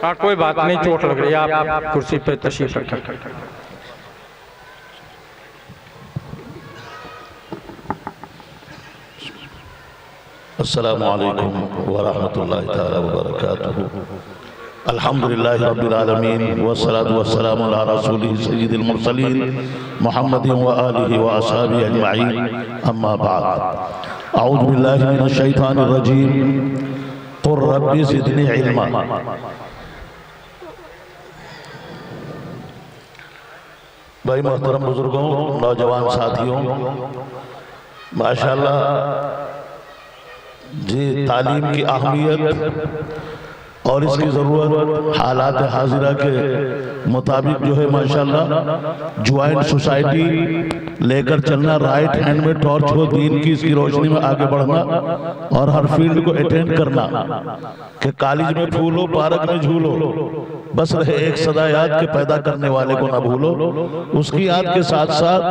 हाँ कोई बात नहीं, चोट लग रही है, आप कुर्सी पे तशरीफ रखें। अस्सलामु अलैकुम वरहमतुल्लाहि तआला वबरकातुहू। अल्हम्दुलिल्लाहि रब्बिल आलमीन वस्सलातु वस्सलामु अला रसूलिहि सय्यिदिल मुरसलीन मुहम्मदिन व आलिहि व अस्हाबिहि अजमईन, अम्मा बाद। अऊज़ु बिल्लाहि मिनश शैतानिर रजीम। क़ुल रब्बि ज़िदनी इल्मा। भाई मोहतरम बुजुर्गों, नौजवान साथियों, माशाअल्लाह जी तालीम की अहमियत और इसकी ज़रूरत हालात हाजिरा के मुताबिक जो है माशाअल्लाह ज्वाइंट सोसाइटी लेकर चलना, राइट हैंड में टॉर्च हो, दीन की इसकी रोशनी में आगे बढ़ना और हर फील्ड को अटेंड करना कि कॉलेज में फूल हो, पार्क में झूलो, बस रहे एक सदा याद के पैदा करने वाले को ना भूलो। उसकी याद के साथ साथ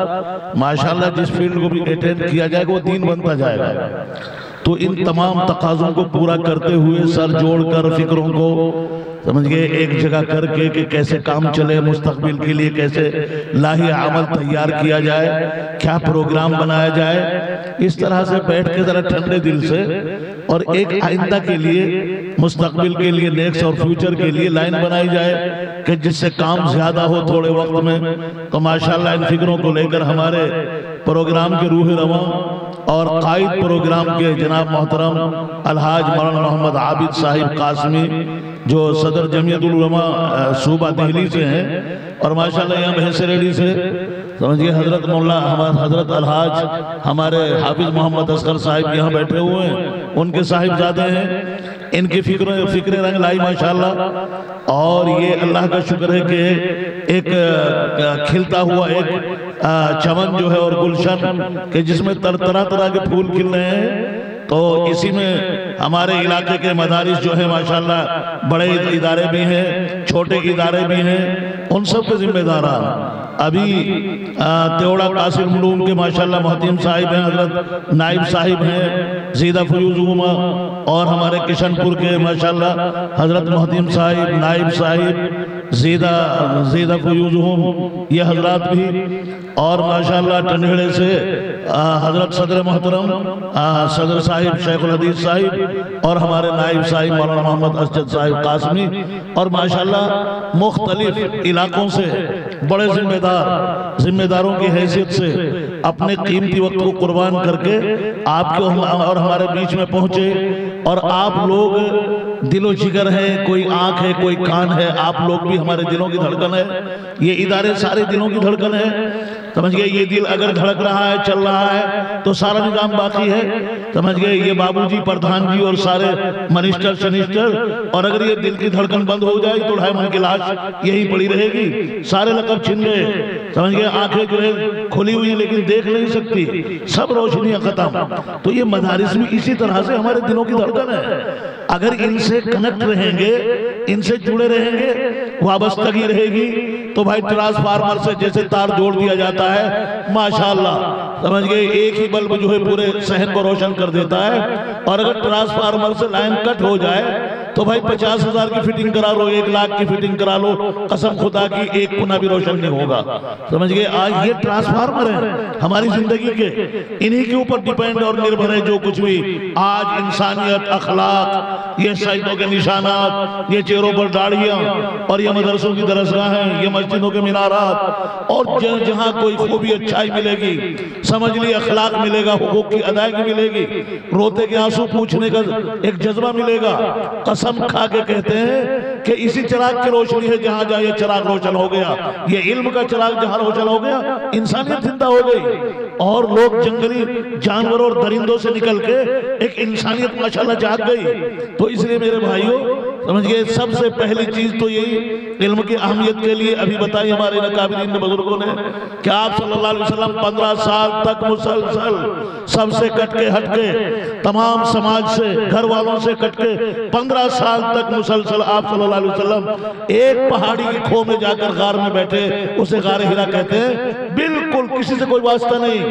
माशाअल्लाह जिस फील्ड को भी अटेंड किया जाएगा वो दीन बनता जाएगा। तो इन तमाम तकाज़ों को पूरा करते हुए सर जोड़कर फिक्रों को समझ गए एक जगह करके कि कैसे काम चले, मुस्तकबिल के लिए कैसे लाही अमल तैयार किया जाए, क्या प्रोग्राम बनाया जाए, इस तरह से बैठ के जरा ठंडे दिल से और एक आइंदा के लिए, मुस्तकबिल के लिए, नेक्स्ट और फ्यूचर के लिए लाइन बनाई जाए कि जिससे काम ज्यादा हो थोड़े वक्त में। तो माशाअल्लाह इन फिक्रों को लेकर हमारे प्रोग्राम के रूह रवां और कायद प्रोग्राम के जनाब मोहतरम अलहाज मौलाना मोहम्मद आबिद साहिब कासमी जो सदर जमीयतुल उलमा सूबा दिल्ली से हैं और माशाअल्लाह यहाँ भैंसरेडी से समझिए हजरत मौला हमारे हजरत अलहाज हमारे हाफिज मोहम्मद असगर साहिब यहाँ बैठे हुए हैं, उनके साहिबजादे हैं। इनकी फिक्र रंग लाई माशाअल्लाह। और ये अल्लाह का शुक्र है कि एक खिलता हुआ एक चमन जो है और गुलशन के जिसमें तरह तरह के फूल खिल रहे हैं। तो इसी में हमारे इलाके के मदारिस जो है माशाअल्लाह बड़े इदारे भी हैं, छोटे इदारे भी हैं, उन सब के जिम्मेदार अभी तेवड़ा कासिम उलूम के माशाअल्लाह मोहतिम साहिब हैं, हजरत नाइब साहिब हैं ज़ीदा फयूज़ उमा, और हमारे किशनपुर के माशाअल्लाह हजरत मोहतिम साहिब, नाइब साहिब, ज़ीदा फयूज़ ये हजरात भी, और माशाअल्लाह टंडेड़े से हजरत सदर मोहतरम सदर साहिब शेखुल हदीस साहिब और हमारे नाइब साहिब मौलाना मोहम्मद असजद साहिब कासमी, और माशाअल्लाह मुख्तलिफ इलाकों से बड़े जिम्मेदारों की हैसियत से अपने कीमती वक्त को कुर्बान करके आपके और हमारे बीच में पहुंचे। और आप लोग दिलो जिगर है, कोई आंख है, कोई कान है, आप लोग भी हमारे दिलों की धड़कन है। ये इदारे सारे दिलों की धड़कन है, समझ गए। ये दिल अगर धड़क रहा है, चल रहा है, तो सारा निजाम बाकी है, समझ गए। ये बाबूजी, प्रधान जी और सारे मिनिस्टर शनिस्टर, और अगर ये दिल की धड़कन बंद हो जाए तो 2.5 मन की लाश यही पड़ी रहेगी, सारे लकब छिन गए, समझ गए। आंखें जो है खुली हुई लेकिन देख नहीं सकती, सब रोशनियां खत्म। तो ये मदारिस भी इसी तरह से हमारे दिलों की धड़कन है। अगर इनसे कनेक्ट रहेंगे, इनसे जुड़े रहेंगे, वाबस्तगी रहेगी, तो भाई ट्रांसफार्मर से जैसे तार जोड़ दिया जाता है माशाअल्लाह, समझ गए, एक ही बल्ब जो है पूरे शहर को रोशन कर देता है। और अगर ट्रांसफार्मर से लाइन कट हो जाए तो भाई 50,000 की फिटिंग करा लो, 1 लाख की फिटिंग करा लो, कसम खुदा की एक कुना भी रोशन नहीं होगा, समझ गए। आज ये ट्रांसफार्मर है हमारी जिंदगी के, इन्हीं के ऊपर डिपेंड और निर्भर है जो कुछ भी आज इंसानियत, अखलाक, ये शहीदों के निशानात, ये चेहरों पर दाढ़ियां, और ये मदरसों की दरसगाहें, ये मस्जिदों के मीनारात, और जहां कोई खूबी अच्छाई मिलेगी, समझ ली अखलाक मिलेगा, हुकूक की अदायगी मिलेगी, रोते के आंसू पूछने का एक जज्बा मिलेगा। कसम खा के कहते हैं कि इसी चिराग की रोशनी है जहां जहां ये चिराग रोशन हो गया, ये इल्म का चिराग जहां रोशन हो गया, इंसानियत जिंदा हो गई और लोग जंगली जानवरों और दरिंदों से निकल के एक इंसानियत माशाअल्लाह जाग गई। तो इसलिए मेरे भाइयों, समझ गए, सबसे पहली चीज तो यही इल्म की अहमियत के लिए अभी बताई हमारे अकाबिरीन बुजुर्गों ने कि आप सल्लल्लाहु अलैहि वसल्लम 15 साल तक मुसलसल सबसे कटके हटके, तमाम समाज से, घर वालों से कटके 15 साल तक मुसलसल आप सल्लल्लाहु अलैहि वसल्लम एक पहाड़ी की खो में जाकर गार में बैठे, उसे गार हिरा कहते हैं, बिल्कुल किसी से कोई वास्ता नहीं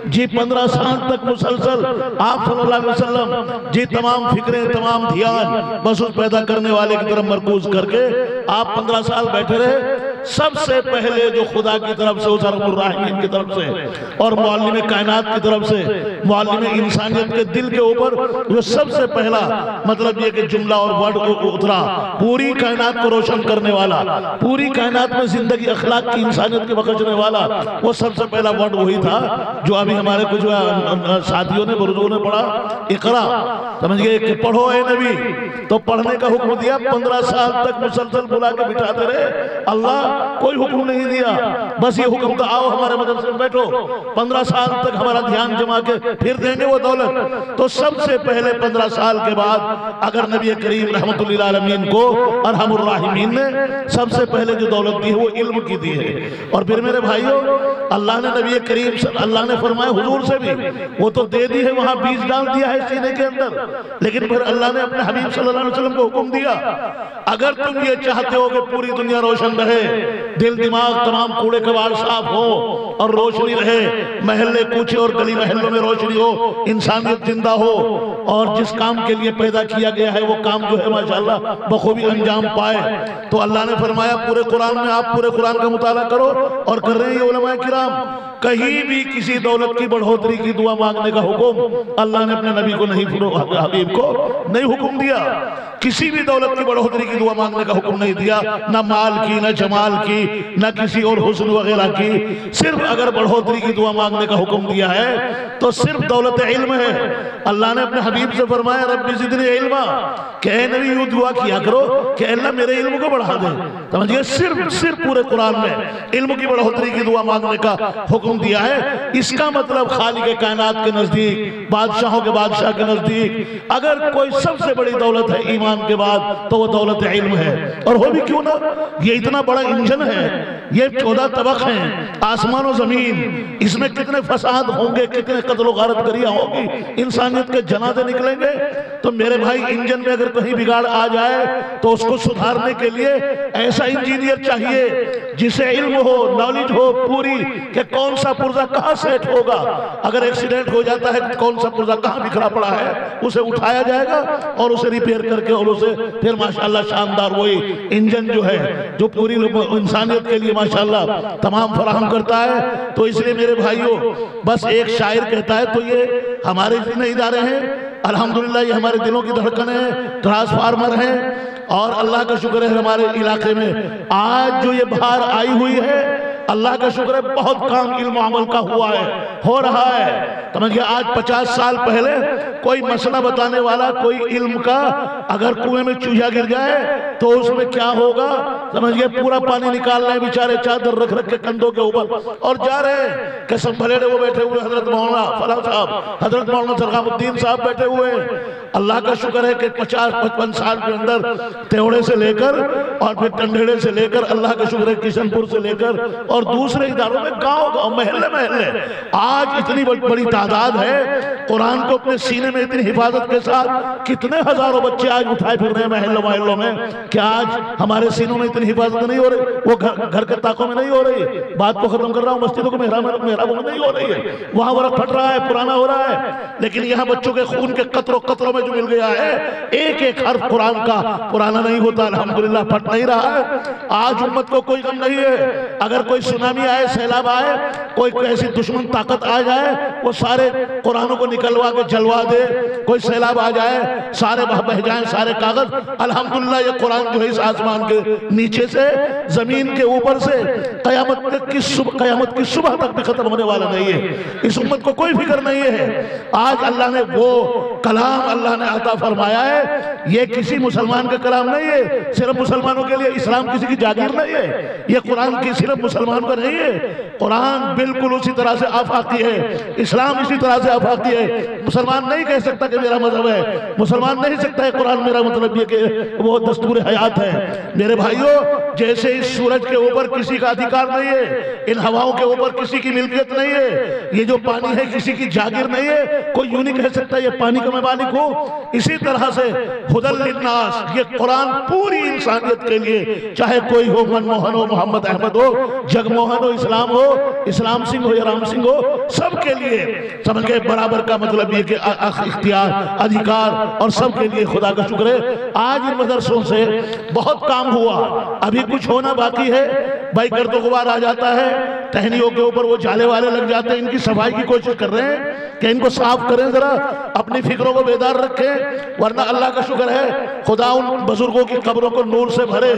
जी। 15 साल तक मुसलसल आप सल्लल्लाहु अलैहि वसल्लम जी तमाम फिक्रें, तमाम ध्यान बस उस पैदा करने वाले की तरफ मरकूज करके आप 15 साल बैठे रहे। सबसे पहले जो खुदा की तरफ से, उस अरहमुर राहिमीन की तरफ से और मुअल्लिम कायनात की तरफ से, मुअल्लिम इंसानियत के दिल के ऊपर जो सबसे पहला मतलब ये कि जुमला और वर्ड उतरा, पूरी कायनात को रोशन करने वाला, पूरी कायनात में जिंदगी अखलाक की इंसानियत के बख्शने वाला, वो सबसे पहला वर्ड वही था जो अभी हमारे कुछ साथियों ने, बुजुर्गों ने पढ़ा, इकरा। समझ गए कि पढ़ो ए नबी, तो पढ़ने का हुक्म दिया। 15 साल तक मुसलसल बुला के बिठाते रहे, अल्लाह कोई हुक्म नहीं दिया, बस ये हुक्म तो आओ हमारे मदरसे में बैठो, 15 साल तक हमारा ध्यान जमा के फिर देंगे वो दौलत। तो सबसे पहले 15 साल के बाद अगर नबी करीम रहमतुल्लिल आलमीन को अरहमुर राहिमीन ने सबसे पहले जो दौलत दी है वो इल्म की दी है। और फिर मेरे भाइयों, अल्लाह ने नबी करीम, अल्लाह ने फरमाया हुजूर से भी वो तो दे दी है, वहां बीज डाल दिया है सीने के अंदर, लेकिन फिर अल्लाह ने अपने हबीब सल्लल्लाहु अलैहि वसल्लम को हुक्म दिया, अगर तुम ये चाहते हो कि पूरी दुनिया रोशन रहे, दिल दिमाग तमाम कूड़े कबाड़ साफ हो और रोशनी रहे, महल्ले कूचे और गली महल्लों में रोशनी हो, इंसानियत जिंदा हो और जिस काम के लिए पैदा किया गया है वो काम जो है माशाअल्लाह बखूबी अंजाम पाए, तो अल्लाह ने फरमाया पूरे कुरान में, आप पूरे कुरान का मुताला करो। और कर रहे हैं ये उलमाए किराम, कहीं भी किसी दौलत की बढ़ोतरी की दुआ मांगने का हुक्म अल्लाह ने अपने नबी को नहीं, हबीब को नहीं हुक्म दिया। किसी भी दौलत की बढ़ोतरी की दुआ मांगने का हुक्म नहीं दिया, ना माल की, ना जमाल की, ना किसी और हुस्न वगैरह की। सिर्फ अगर बढ़ोतरी की दुआ मांगने का हुक्म दिया है तो सिर्फ दौलत इल्म है। अल्लाह ने अपने हबीब से फरमाया रब्बी ज़िदनी इल्मा, कि ऐ नबी यूं दुआ किया करो कि अल्लाह मेरे इल्म को बढ़ा दे। समझिए, सिर्फ पूरे कुरान में इल्म की बढ़ोतरी की दुआ मांगने का हुक्म दिया है। इसका मतलब खालिक कायनात के नजदीक, बादशाहों के बादशाह के नजदीक अगर कोई सबसे बड़ी दौलत है ईमान के बाद तो वो दौलत इल्म है। और हो भी क्यों ना, ये इतना बड़ा इंजन है, ये 14 तबक हैं, आसमान और जमीन, इसमें कितने फसाद होंगे, कितने कत्ल गारत करिया होगी, इंसानियत के जनाजे निकलेंगे। तो मेरे भाई, इंजन में अगर कहीं बिगाड़ आ जाए तो उसको सुधारने के लिए ऐसा इंजीनियर चाहिए जिसे इल्म हो, नॉलेज हो पूरी, कि कौन सा पुर्जा कहाँ सेट होगा, अगर एक्सीडेंट हो जाता है कौन सा पुर्जा कहाँ बिखरा पड़ा है उसे उठाया जाएगा और उसे रिपेयर करके और उसे फिर माशाल्लाह शानदार वही इंजन जो है जो पूरी इंसानियत के लिए माशाल्लाह तमाम फराहम करता है। तो इसलिए मेरे भाइयों, बस एक शायर कहता है, तो ये हमारे जितने इदारे हैं अल्हम्दुलिल्लाह ये हमारे दिलों की धड़कन है, ट्रांसफार्मर है। और अल्लाह का शुक्र है हमारे इलाके में आज जो ये बाहर आई हुई है, अल्लाह का शुक्र है बहुत काम इल्म अमल का हुआ है, हो रहा है। समझिए, आज 50 साल पहले कोई मसला बताने वाला, कोई इल्म का, अगर कुएं में चूहा गिर जाए तो उसमें क्या होगा, समझिए पूरा पानी निकाल रहे हैं बेचारे, चादर रख रख के कंधों के ऊपर और जा रहे हैं। कसम भले वो बैठे हुए हजरत मौलाना फला साहब, हजरत मौलाना सरगामुद्दीन साहब बैठे हुए हैं। अल्लाह का शुक्र है कि 50-55 साल के अंदर तेवड़े से लेकर और फिर टंडेड़े से लेकर, अल्लाह का शुक्र है किशनपुर से लेकर और दूसरे इदारों में, गांव-गांव, महल्ले आज इतनी बड़ी तादाद है। कुरान को अपने सीने में इतनी हिफाजत के साथ कितने हजारों बच्चे आज उठाए फिर रहे हैं महल्लों में, कि आज हमारे सीनों में इतनी हिफाजत नहीं हो रही, वो घर के ताकों में नहीं हो रही। बात को खत्म कर रहा हूँ, मस्जिदों को मेहराबों में नहीं हो रही है, वहां वर्क फट रहा है, पुराना हो रहा है। लेकिन यहाँ बच्चों के खून के कतरों में जो मिल गया है, एक एक हर्फ कुरान का पुराना नहीं होता, अल्हम्दुलिल्लाह फट नहीं रहा है। आज उम्मत को कोई गम नहीं है, अगर कोई सुनामी आए, सैलाब आए, कोई ऐसी दुश्मन ताकत आ जाए, वो सारे कुरानों को निकलवा के जलवा दे। कोई सैलाब आ जाए, सारे बह जाए सारे कागज, अल्हम्दुलिल्लाह ये कुरान जो है इस आसमान के नीचे से, जमीन के ऊपर से कयामत की सुबह तक भी खत्म होने वाला नहीं है। इस उम्मत को कोई फिक्र नहीं है। आज अल्लाह ने वो कलाम अल्लाह ने अता फरमाया है, ये किसी मुसलमान का कलाम नहीं है, सिर्फ मुसलमानों के लिए। इस्लाम किसी की जागीर नहीं है, ये कुरान की सिर्फ मुसलमान का नहीं है। कुरान बिल्कुल उसी तरह से आफाकी है, इस्लाम इसी तरह से आफाकी है। मुसलमान नहीं कह सकता कि मेरा मजहब है, मुसलमान नहीं सकता है कुरान मेरा मतलब ये कि वो दस्तूर हयात है। मेरे भाइयों, जैसे इस सूरज के ऊपर किसी का अधिकार नहीं है, इन हवाओं के ऊपर किसी की मिल्कियत नहीं है, ये जो पानी है किसी की जागीर नहीं है, कोई यूं नहीं कह सकता ये पानी का मैं मालिक हूं। इसी तरह से हुदल लिन्नास, ये कुरान पूरी इंसानियत के लिए, चाहे कोई हो, मनमोहन हो, मोहम्मद अहमद हो, जगमोहन हो, इस्लाम सिंह हो या राम सिंह हो, सबके लिए समझ गए बराबर का मतलब ये कि इख्तियार, अधिकार, और सबके लिए खुदा का शुक्र है आज इन मदरसों से बहुत काम हुआ। अभी कुछ होना बाकी है भाई, गर्द गुबार आ जाता है, टहनियों के ऊपर वो जाले वाले लग जाते हैं, इनकी सफाई की कोशिश कर रहे हैं कि इनको साफ करें, जरा अपनी फिक्रों को बेदार रखें, वरना अल्लाह का शुक्र है खुदा उन बुजुर्गों की कब्रों को नूर से भरे।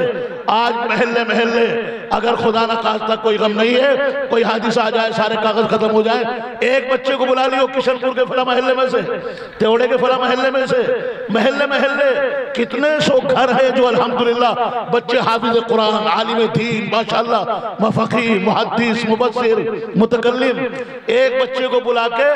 आज महल्ले महल्ले अगर खुदा न खास्ता कोई गम नहीं है, कोई हादिसा आ जाए, सारे कागज खत्म हो जाए, एक बच्चे को बुला लियो किशनपुर के फला महल्ले में से, तेवड़े के फला महल्ले में से, महल्ले महल्ले कितने सौ घर है जो अल्हम्दुलिल्लाह बच्चे हाफिज कुरान, आलिम दीन, माशाअल्लाह, मुफक्की, मुहद्दिस, मुबस्सिर, मुतकल्लिम, एक बच्चे को बुला के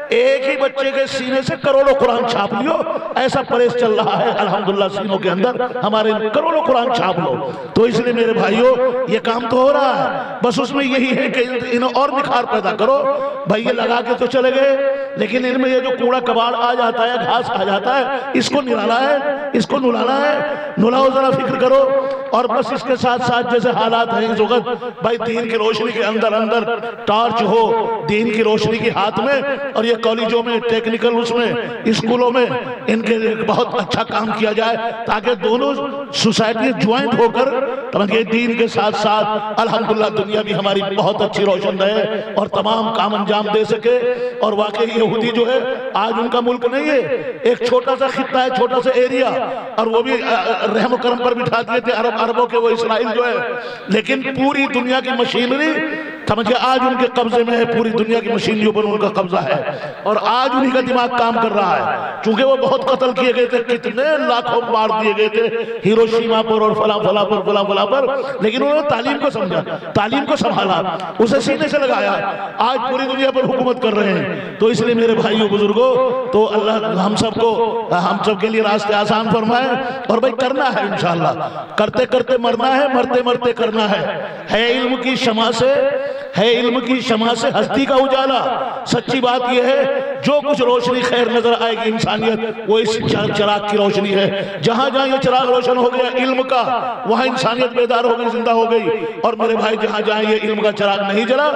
एक ही बच्चे के सीने से करोड़ों कुरान छाप लियो। ऐसा परेश चल रहा है अल्हम्दुलिल्लाह, सीनों के अंदर हमारे करोड़ों कुरान छाप लो। तो इसलिए मेरे भाइयों, ये काम तो हो रहा है, बस उसमें यही है कि इन्हें और निखार पैदा करो। भाई ये लगा के तो चले गए, लेकिन इनमें ये जो कूड़ा कबाड़ आ जाता है, घास आ जाता है, इसको निराला है, इसको नुलाना है, नुलाओ, जरा फिक्र करो। और बस इसके साथ साथ जैसे हालात हैं इस वक्त, भाई दीन की रोशनी के अंदर अंदर टॉर्च हो, दीन की रोशनी के हाथ में, और ये कॉलेजों में, टेक्निकल उसमें, स्कूलों में इनके लिए बहुत अच्छा काम किया जाए, ताकि दोनों सोसाइटी ज्वाइंट होकर समझिए दीन के साथ साथ अल्हम्दुलिल्लाह दुनिया भी हमारी बहुत अच्छी रोशन रहे और तमाम काम अंजाम दे सके। और वाकई यहूदी जो है आज उनका मुल्क नहीं है, एक छोटा सा खित्ता है, छोटा सा एरिया, और वो भी रहम करम पर बिठा दिए थे अरबों के वो इसराइल जो है। लेकिन पूरी दुनिया की मशीनरी समझिए आज उनके कब्जे में है, पूरी दुनिया की मशीनरियों पर उनका कब्जा है, और आज उन्हीं का दिमाग काम कर रहा है। चूंकि वो बहुत कत्ल किए गए थे, कितने लाखों मार दिए गए थे हिरोशिमा पर और फला फला पर, फला फला पर, लेकिन उन्होंने तालीम को समझा, तालीम को संभाला, उसे सीने से लगाया, आज पूरी दुनिया पर हुकूमत कर रहे हैं। तो इसलिए मेरे भाइयों बुजुर्गों, तो अल्लाह हम सब के लिए रास्ते आसान फरमाए, और भाई करना है इंशाअल्लाह, करते करते मरना है, मरते मरते करना है इल्म की शमा से, है इल्म की शमा से हस्ती का उजाला। सच्ची बात यह है, जो कुछ रोशनी खैर नजर आएगी इंसानियत, वो इस चिराग की रोशनी है। जहां जहां ये चिराग रोशन हो गया इल्म का, वहां इंसानियत बेदार हो गई, जिंदा हो गई। और मेरे भाई जहां जहां ये इल्म का चिराग नहीं जला,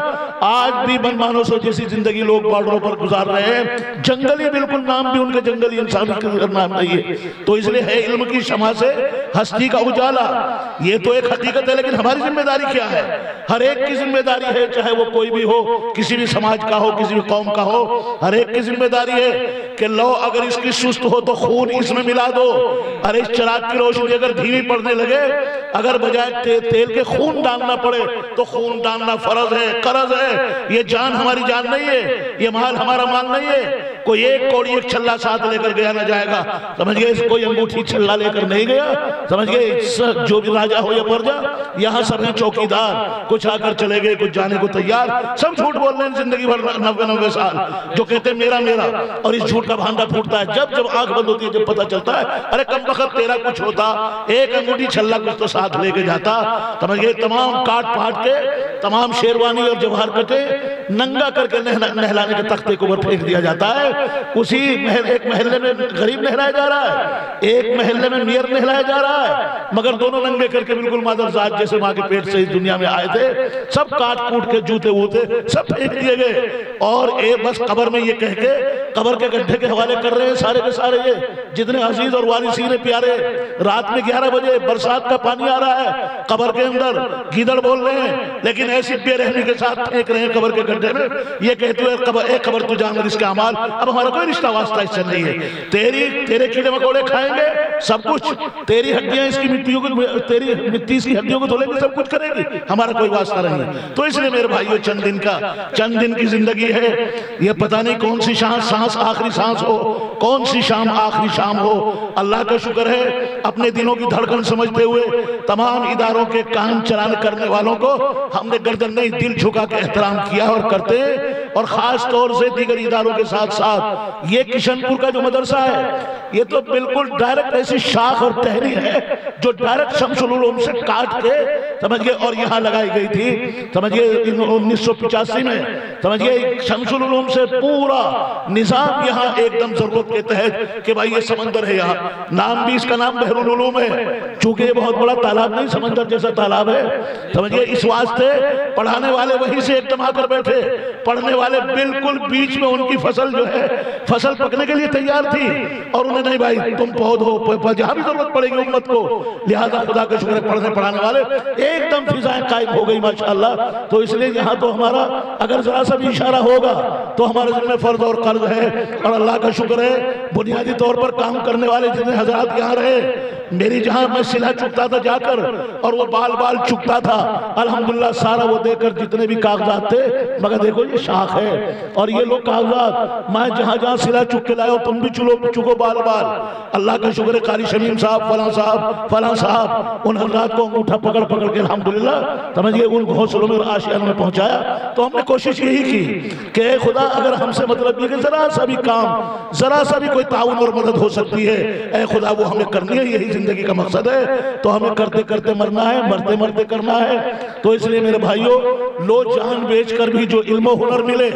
आज भी मनमानों से जैसी जिंदगी लोग बॉर्डरों पर गुजार रहे हैं, जंगली बिल्कुल नाम भी उनके जंगली इंसान का नाम नहीं है। तो इसलिए है इल्म की शमा से हस्ती का उजाला, ये तो एक हकीकत है। लेकिन हमारी जिम्मेदारी क्या है? हर एक की जिम्मेदारी है, चाहे वो कोई भी हो, किसी भी समाज का हो, किसी भी कौम का हो, हर एक की जिम्मेदारी है कि लो अगर इसकी सुस्त हो तो खून इसमें मिला दो। अरे इस चिराग की रोशनी अगर धीमी पड़ने लगे, अगर बजाय तेल के खून डालना पड़े तो खून डालना फर्ज है, कर्ज है। ये जान हमारी जान नहीं है, ये माल हमारा माल नहीं है। कोई एक कौड़ी एक छल्ला साथ लेकर गया ना जाएगा, समझिए। कोई अंगूठी छल्ला लेकर नहीं गया, समझिए। जो भी राजा हो या प्रजा, यहाँ सब है चौकीदार, कुछ आकर चले गए, कुछ जाने को तैयार, सब झूठ बोल रहे हैं जिंदगी भर 90 साल, जो कहते हैं मेरा मेरा, और इस झूठ का भांडा फूटता है जब जब आंख बंद होती है, जब पता चलता है अरे कम वक्त तेरा कुछ होता, एक अंगूठी छल्ला कुछ तो साथ लेके जाता, समझिए। तमाम काट पाट के, तमाम शेरवानी और जवाहर कटे नंगा करके नहलाने के तख्ते के ऊपर फेंक दिया जाता है। उसी एक महल्ले में गरीब नहलाया जा रहा है, एक महल्ले में मियर नहलाया जा रहा है, मगर दोनों नंगे करके बिल्कुल मादरजात जैसे माँ के पेट से इस दुनिया में आए थे, सब काट कूट के जूते वूते सब फेंक दिए गए। और बस कब्र में ये कह के कब्र के गड्ढे के हवाले कर रहे हैं सारे के सारे। ये जितने अजीज और वारिसीन प्यारे, रात में 11 बजे बरसात का पानी आ रहा है, कब्र के अंदर गीदड़ बोल रहे हैं, लेकिन ऐसी बेरहमी के साथ फेंक रहे हैं कब्र के गड्ढे बैठे में ये कहते हुए एक खबर तू जान इसके अमाल, अब हमारा कोई रिश्ता वास्ता इससे नहीं है। तेरे कीड़े मकोड़े खाएंगे सब कुछ, तेरी हड्डियां इसकी मिट्टियों को, तेरी मिट्टी इसकी हड्डियों को धोलेंगे, सब कुछ करेगी, हमारा कोई वास्ता नहीं। तो इसलिए मेरे भाइयों चंद दिन की जिंदगी है, ये पता नहीं कौन सी सांस आखिरी सांस हो, कौन सी शाम आखिरी शाम हो। अल्लाह का शुक्र है अपने दिलों की धड़कन समझते हुए तमाम इदारों के काम चलाने करने वालों को हमने गर्दन नहीं दिल झुका के एहतराम किया और करते, और खास तौर से दीगर इदारों के साथ साथ ये किशनपुर का जो मदरसा है ये तो बिल्कुल डायरेक्ट ऐसी शाख और टहनी है जो डायरेक्ट शमसुल उलूम से काट के समझिए और यहाँ लगाई गई थी। समझिए 1985 में समझिए शमसुल उलूम से पूरा निजाम यहाँ एकदम जरूरत के तहत कि भाई ये समंदर है, यहाँ नाम भी इसका नाम बहरुल उलूम है, चूंकि ये बहुत बड़ा तालाब नहीं समंदर जैसा तालाब है। समझिए इस वास्ते पढ़ाने वाले वहीं से एकदम आकर बैठे, पढ़ने वाले बिल्कुल बीच में उनकी फसल जो है फसल पकने के लिए तैयार थी और उन्हें नहीं भाई तुम पौध हो, जहां भी जरूरत पड़ेगी उम्मत को, लिहाजा खुदा का शुक्र है पढ़ने पढ़ाने वाले एकदम फिजाएं कायम हो गई माशाअल्लाह। तो इसलिए यहाँ तो हमारा अगर जरा सा भी इशारा होगा तो हमारे जिम्मे फर्ज और कर्ज है, और अल्लाह का शुक्र है बुनियादी तौर पर काम करने वाले जितने हजरात यहाँ रहे, मेरी जहां मैं सिला चुकता था जाकर और वो बाल बाल चुकता था, अल्हम्दुलिल्लाह सारा वो देकर जितने भी कागजात थे, मगर देखो ये शाख है और ये लोग कागजात मैं जहां जहां सिला चुक के लाया तुम भी चुको बाल बाल। अल्लाह का शुक्र है कारी शमीम साहब फलां साहब उन हजरात को अंगूठा पकड़ पकड़ के अल्हम्दुलिल्लाह समझिए उन घोंसलों में आशियान में पहुंचाया। तो हमने कोशिश यही की कि खुदा अगर हमसे मतलब ये कि जरा सा भी काम जरा सा भी कोई ताउन और मदद हो सकती है, ए खुदा वो हमें करनी है, यही जिंदगी का मकसद है। तो हमें करते करते मरना है, मरते मरते करना है। तो इसलिए मेरे भाइयों लो जान बेचकर भी जो इल्म हुनर मिले,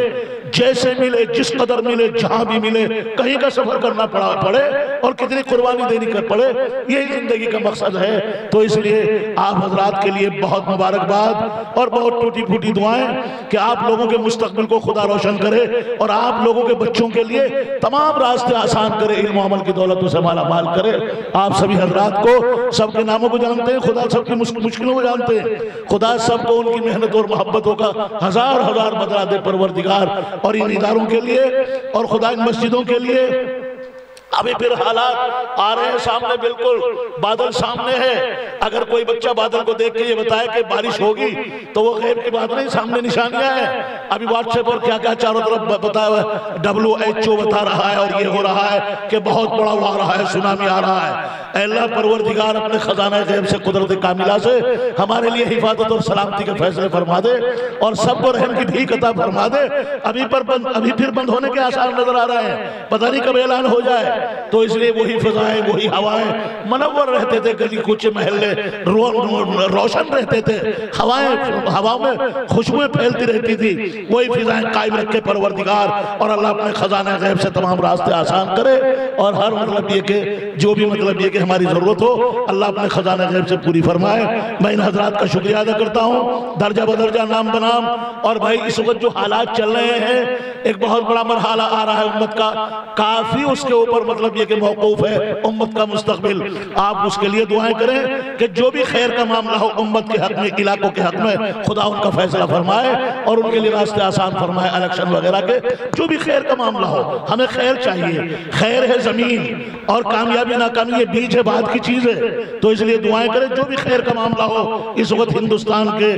जैसे मिले, जिस कदर मिले, जहां भी मिले, कहीं का सफर करना पड़े और कितनी कुर्बानी देनी कर पड़े, यही जिंदगी का मकसद है। तो इसलिए आप हजरात के लिए बहुत मुबारकबाद और बहुत टूटी फूटी दुआएं कि आप लोगों के मुस्तकबिल को खुदा रोशन करे और आप लोगों के बच्चों के लिए तमाम रास्ते आसान करे, इल्म अमल की दौलतों से माला माल करे। आप सभी हजरात को सबके नामों को जानते हैं, खुदा सबकी मुश्किलों को जानते हैं, खुदा सबको उनकी मेहनत और मोहब्बतों का हजार हजार बदला दे परवरदिगार। और इन इदारों के लिए और खुदा इन मस्जिदों के लिए अभी फिर हालात आ रहे हैं सामने, बिल्कुल बादल सामने है। अगर कोई बच्चा बादल को देख के ये बताए कि बारिश होगी तो वो गैब की बात नहीं, सामने निशानियां हैं। अभी व्हाट्सएप और क्या क्या चारों तरफ बताया हुआ है, WHO बता रहा है और ये हो रहा है कि बहुत बड़ा वो आ रहा है, सुनामी आ रहा है। अल्लाह परवरदिगार अपने खजाना गैब से कुदरत कामिला से हमारे लिए हिफाजत और सलामती के फैसले फरमा दे और सबको रहम की भीख अता फरमा दे। अभी फिर बंद होने के आसार नजर आ रहे हैं, पता नहीं कब ऐलान हो जाए। तो इसलिए वही फिजाएं वही हवाएं मनव्वर रहते थे, गली कूचे महल्ले रोशन रहते थे, हवा में खुशबुएं फैलती रहती थी, वही फिजाएं कायम रखे परवरदिगार। और अल्लाह अपने खजाना गैब से तमाम रास्ते आसान करे और हर मतलब ये कि जो भी मतलब ये कि हमारी जरूरत हो अल्लाह अपने खजाना गैब से पूरी फरमाए। मैं इन हजरात का शुक्रिया अदा करता हूँ दर्जा बदर्जा नाम बनाम। और भाई इस वक्त जो हालात चल रहे हैं, एक बहुत बड़ा मरहला आ रहा है उम्मत का, काफी उसके ऊपर मतलब ये कि मौकूफ है उम्मत का मुस्तकबिल। आप उसके लिए दुआएं करें कि जो भी खैर का मामला हो उम्मत के हक में, इलाकों के हक में, खुदा उनका फैसला फरमाए और उनके लिए रास्ते आसान फरमाए। इलेक्शन वगैरह के जो भी खैर का मामला हो, हमें खैर चाहिए। खैर है जमीन और कामयाबी नाकामी ये बीज है, बाद की चीज है। तो इसलिए दुआएं करें जो भी खैर का मामला हो इस वक्त हिंदुस्तान के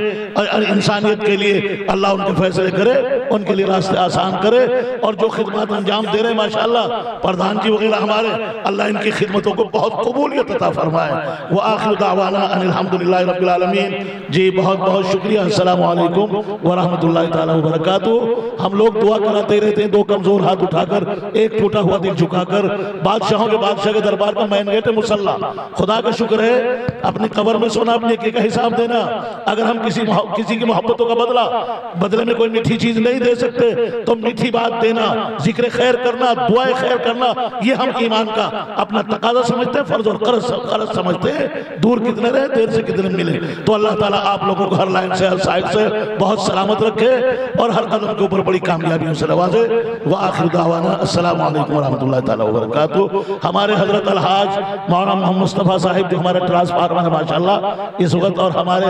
इंसानियत के लिए अल्लाह उनके फैसले करे, उनके लिए रास्ते आसान करे। और जो खिदमत अंजाम दे रहे हैं माशाअल्लाह प्रधान जी वगैरह हमारे, अल्लाह इनकी खिदमतों को बहुत कबूलियत अता फरमाए। वो आखिर दावाना अल्हम्दुलिल्लाह रब्बिल आलमीन। जी बहुत बहुत शुक्रिया। अस्सलामु अलैकुम व रहमतुल्लाहि तआला व बरकातुहू। हम लोग दुआ कराते रहते हैं, दो कमजोर हाथ उठाकर, एक टूटा हुआ दिल झुकाकर। बादशाहों के बादशाह के दरबार का मैन गेट है मुसल्ला। खुदा का शुक्र है अपनी कब्र में सोना, अपने का हिसाब देना। अगर हम किसी की मोहब्बतों का बदले में कोई मीठी चीज नहीं दे सकते तो मीठी बात देना, जिक्र खैर करना, दुआए खैर करना, ये हम ईमान का अपना तकाजा समझते हैं, फर्ज और कर्ज समझते हैं। दूर कितने रहे, देर से कितने मिले। तो अल्लाह ताला आप लोगों को हर लाइन से, हर साइड से बहुत सलामत रखे और हर कदम के ऊपर बड़ी कामयाबियों से नवाजे। व आखिर दावाना अस्सलामु अलैकुम व रहमतुल्लाहि ताला व बरकातुहू। हमारे हजरत अलहाज मौलाना मोहम्मद मुस्तफ़ा साहिब जो हमारे ट्रांसफार्मर है माशाल्लाह इस वक्त, और हमारे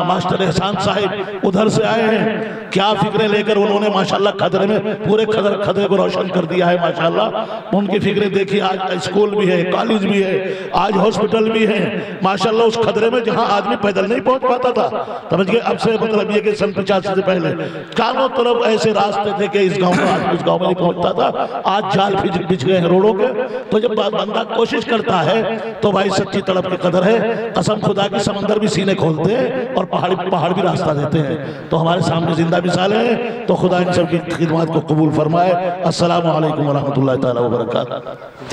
मास्टर एहसान साहिब उधर से आए हैं। क्या फिक्रें लेकर उन्होंने माशाल्लाह खदरे में पूरे खदरे को रोशन कर दिया है माशाल्लाह। उनकी फिक्रें देखिए, आज स्कूल भी है, कॉलेज भी है, आज हॉस्पिटल भी है माशाल्लाह। उस खदरे में जहां आदमी पैदल नहीं पहुंच पाता था, समझ गए, अब से मतलब ये कि सन 85 से पहले चारों तरफ ऐसे रास्ते थे कि इस गांव में आदमी उस गांव में नहीं पहुंचता था। आज जाल बिछ गए हैं रोडों के। तो जब बंदा कोशिश करता है तो भाई सच्ची तड़प की कदर है। कसम खुदा की समंदर भी सीने खोलते हैं और पहाड़ भी रास्ता देते हैं। तो हमारे सामने जिंदा मिसाल है। तो खुदा इन सब की खिदमत को कबूल फरमाए। अस्सलामु अलैकुम व रहमतुल्लाहि ताला व बरकातहू।